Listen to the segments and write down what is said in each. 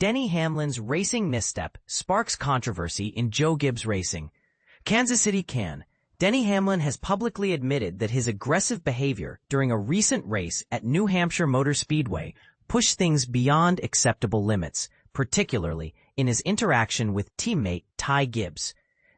Denny Hamlin's racing misstep sparks controversy in Joe Gibbs Racing. Kansas City can. Denny Hamlin has publicly admitted that his aggressive behavior during a recent race at New Hampshire Motor Speedway pushed things beyond acceptable limits, particularly in his interaction with teammate Ty Gibbs.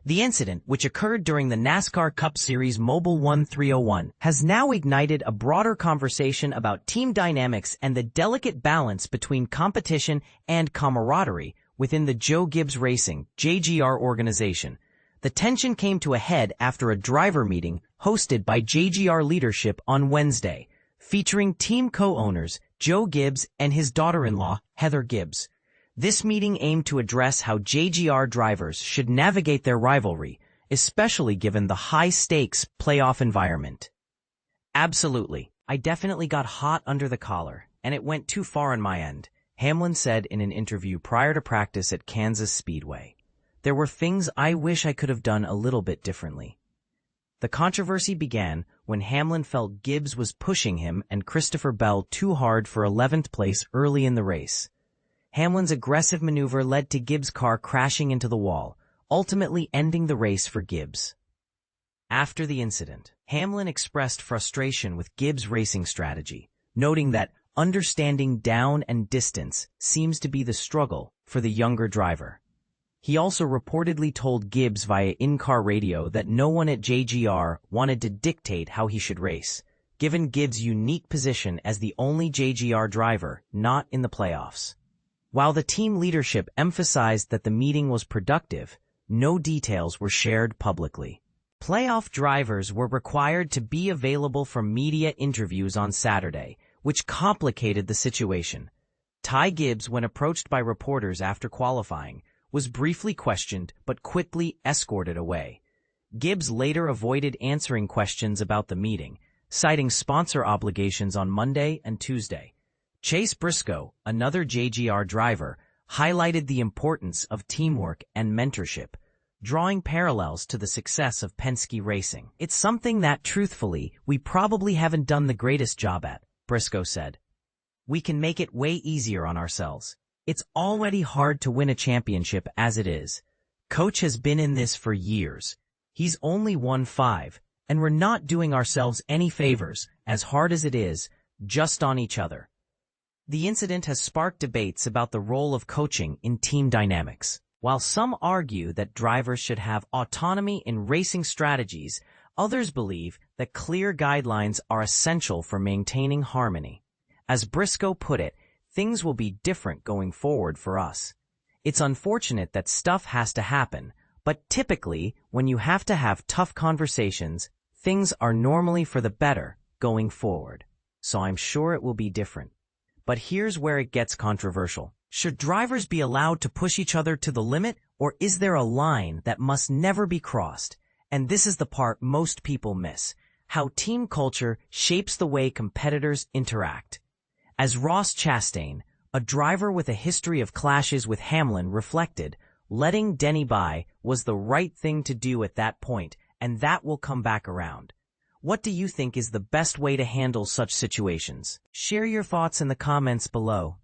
The incident, which occurred during the NASCAR Cup Series Mobile 1301, has now ignited a broader conversation about team dynamics and the delicate balance between competition and camaraderie within the Joe Gibbs Racing (JGR) organization. The tension came to a head after a driver meeting hosted by JGR leadership on Wednesday, featuring team co-owners Joe Gibbs and his daughter-in-law, Heather Gibbs. This meeting aimed to address how JGR drivers should navigate their rivalry, especially given the high-stakes playoff environment. Absolutely. I definitely got hot under the collar, and it went too far on my end, Hamlin said in an interview prior to practice at Kansas Speedway. There were things I wish I could have done a little bit differently. The controversy began when Hamlin felt Gibbs was pushing him and Christopher Bell too hard for 11th place early in the race. Hamlin's aggressive maneuver led to Gibbs' car crashing into the wall, ultimately ending the race for Gibbs. After the incident, Hamlin expressed frustration with Gibbs' racing strategy, noting that understanding down and distance seems to be the struggle for the younger driver. He also reportedly told Gibbs via in-car radio that no one at JGR wanted to dictate how he should race, given Gibbs' unique position as the only JGR driver not in the playoffs. While the team leadership emphasized that the meeting was productive, no details were shared publicly. Playoff drivers were required to be available for media interviews on Saturday, which complicated the situation. Ty Gibbs, when approached by reporters after qualifying, was briefly questioned but quickly escorted away. Gibbs later avoided answering questions about the meeting, citing sponsor obligations on Monday and Tuesday. Chase Briscoe, another JGR driver, highlighted the importance of teamwork and mentorship, drawing parallels to the success of Penske Racing. It's something that, truthfully, we probably haven't done the greatest job at, Briscoe said. We can make it way easier on ourselves. It's already hard to win a championship as it is. Coach has been in this for years. He's only won 5, and we're not doing ourselves any favors, as hard as it is, just on each other. The incident has sparked debates about the role of coaching in team dynamics. While some argue that drivers should have autonomy in racing strategies, others believe that clear guidelines are essential for maintaining harmony. As Briscoe put it, things will be different going forward for us. It's unfortunate that stuff has to happen, but typically, when you have to have tough conversations, things are normally for the better going forward. So I'm sure it will be different. But here's where it gets controversial. Should drivers be allowed to push each other to the limit, or is there a line that must never be crossed? And this is the part most people miss: how team culture shapes the way competitors interact. As Ross Chastain, a driver with a history of clashes with Hamlin, reflected, letting Denny by was the right thing to do at that point, and that will come back around. What do you think is the best way to handle such situations? Share your thoughts in the comments below.